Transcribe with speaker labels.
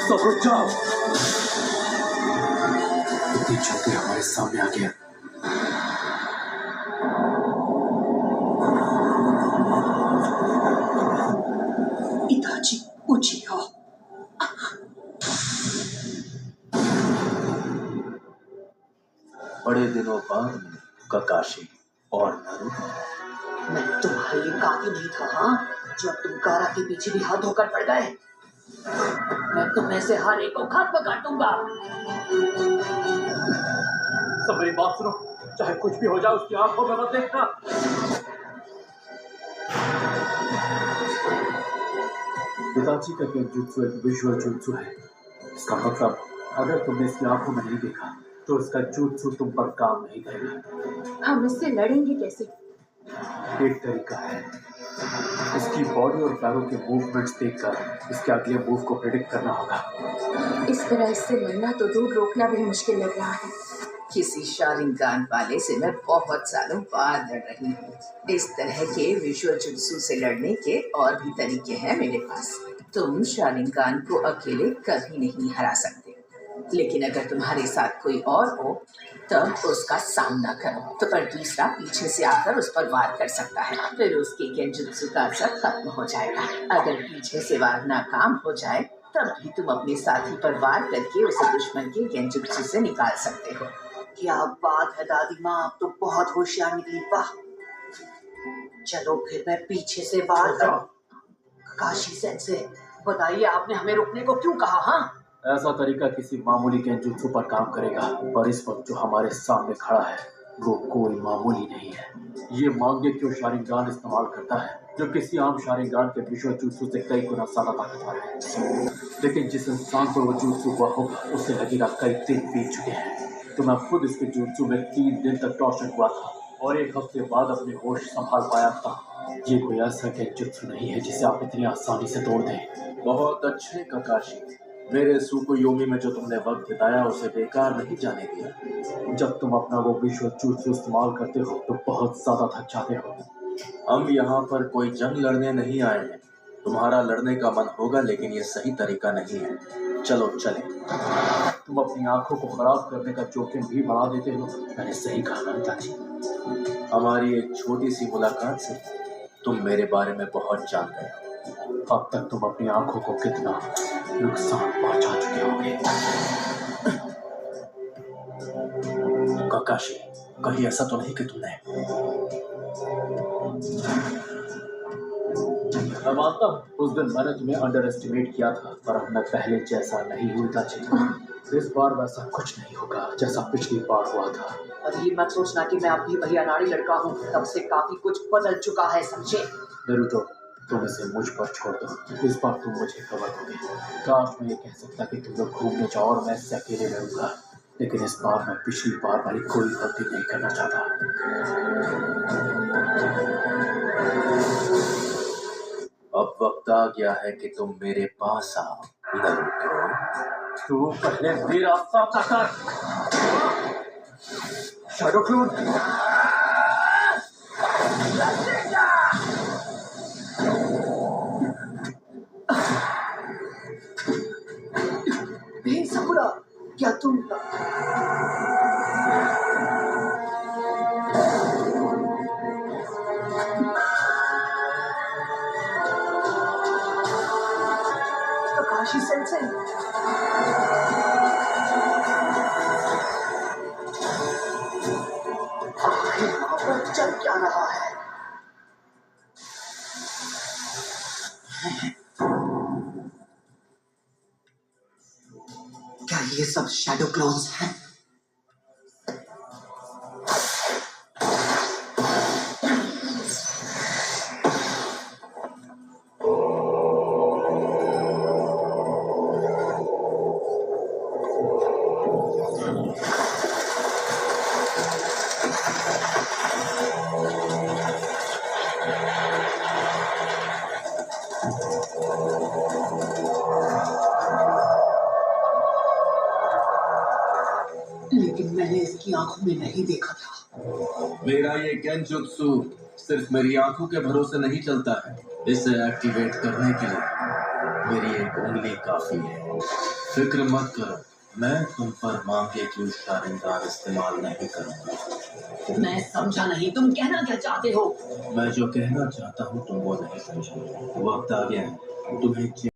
Speaker 1: सब रुक जाओ। इतनी जल्दी हमारे सामने आ गया।
Speaker 2: इताची उचियो।
Speaker 1: बड़े दिनों बाद ककाशी और नारुतो।
Speaker 2: मैं तुम्हारे लिए काफी नहीं था, हाँ? जब तुम कारा के पीछे भी हाथ धोकर पड़ गए, मैं तुम्हें से हर एक को खत्म काटूंगा।
Speaker 1: सब मेरी बात सुनो, चाहे कुछ भी हो जाए उसकी आंखों में मत देखना। पिताजी का गेंजुत्सु एक विजुअल जुत्सु है। इसका मतलब अगर तुमने इसकी आंखों में नहीं देखा तो इसका जुत्सु तुम पर काम नहीं करेगा।
Speaker 3: हम इससे लड़ेंगे कैसे?
Speaker 1: एक तरीका है, इसकी बॉडी और पैरों के मूवमेंट्स देखकर इसके अगले मूव को प्रेडिक्ट करना होगा।
Speaker 3: इस तरह इससे लड़ना तो दूर रोकना भी मुश्किल लग रहा है।
Speaker 2: किसी शारिंगान वाले से मैं बहुत सालों बाद लड़ रही हूँ। इस तरह के विजुअल जुत्सु से लड़ने के और भी तरीके हैं मेरे पास। तुम शारिंगान को अकेले कभी नहीं हरा सकते, लेकिन अगर तुम्हारे साथ कोई और हो तब उसका सामना करो। तो पर दूसरा पीछे से आकर उस पर वार कर सकता है, फिर उसके गेंजुत्सु का असर खत्म हो जाएगा। अगर पीछे से वार नाकाम हो जाए तब भी तुम अपने साथी पर वार करके उसे दुश्मन के गेंजुत्सु से निकाल सकते हो। क्या बात है दादी माँ, आप तो बहुत होशियार निकली। वाह, चलो फिर मैं पीछे से वार करूं। काशी सेंसे, बताइए आपने हमें रुकने को क्यों कहा? हाँ,
Speaker 1: ऐसा तरीका किसी मामूली गेंजुत्सु पर काम करेगा, पर इस वक्त जो हमारे सामने खड़ा है वो कोई मामूली नहीं है। ये मांगेक्यो शारिंगान इस्तेमाल करता है, जो किसी आम शारिंगान के विजुअल जुत्सु से कई गुना ज्यादा ताकतवर है। लेकिन जिस इंसान को वो जुत्सु हुआ होगा उसे लगेगा कई दिन बीत चुके हैं। तो मैं खुद इसके जुत्सु में 3 दिन तक टॉर्चर हुआ था और 1 हफ्ते बाद अपने होश संभाल पाया था। ये कोई ऐसा गेंजुत्सु नहीं है जिसे आप इतनी आसानी से तोड़ दें। बहुत अच्छे ककाशी, मेरे सुकुयोमी में जो तुमने वक्त बिताया उसे बेकार नहीं जाने दिया। जब तुम अपना वो विजुअल जुत्सु इस्तेमाल करते हो तो बहुत ज्यादा थक जाते हो। हम यहाँ पर कोई जंग लड़ने नहीं आए हैं। तुम्हारा लड़ने का मन होगा लेकिन ये सही तरीका नहीं है। चलो चले। तुम अपनी आंखों को खराब करने का जोखिम भी बढ़ा देते हो। मैंने सही कहा ना पिताजी? हमारी एक छोटी सी मुलाकात से तुम मेरे बारे में बहुत जान गए हो। अब तक तुम अपनी आंखों को कितना नुकसान पहुंचा चुके होंगे। ककाशी, कहीं ऐसा तो नहीं कि तुमने? मैं मानता हूँ उस दिन मैंने तुम्हें अंडर एस्टिमेट किया था, पर अब मैं पहले जैसा नहीं हुई था। इस बार वैसा कुछ नहीं होगा जैसा पिछली बार हुआ था।
Speaker 2: अभी मत सोचना कि मैं अब भी वही अनाड़ी लड़का हूँ। तब से काफी कुछ बदल चुका है, समझे?
Speaker 1: नारुतो, तुम इसे मुझ पर छोड़ दो। इस बार तुम मुझे खबर दोगे। काश मैं ये कह सकता कि तुम लोग घूमने जाओ और मैं इससे अकेले लड़ूंगा, लेकिन इस बार मैं पिछली बार वाली कोई गलती नहीं करना चाहता। अब वक्त आ गया है कि तुम मेरे पास आओ नारुतो। तू पहले मेरा सामना कर। शैडो क्लोन,
Speaker 2: हे सकुरा, क्या तुम? काशी सेंसे, यहाँ पर चल क्या रहा है? क्या ये सब शैडो क्लोन्स हैं? लेकिन मैंने इसकी आंखों में नहीं देखा था।
Speaker 1: मेरा ये गेंजुत्सु सिर्फ मेरी आंखों के भरोसे नहीं चलता है। इसे एक्टिवेट करने के लिए
Speaker 4: मेरी एक उंगली काफी है। फिक्र मत करो, मैं तुम पर मांगे की शारिंगान इस्तेमाल नहीं करूंगा।
Speaker 5: मैं समझा नहीं, तुम कहना क्या चाहते हो?
Speaker 4: मैं जो कहना चाहता हूँ तुम वो नहीं समझो। वक्त आ गया है, तुम्हें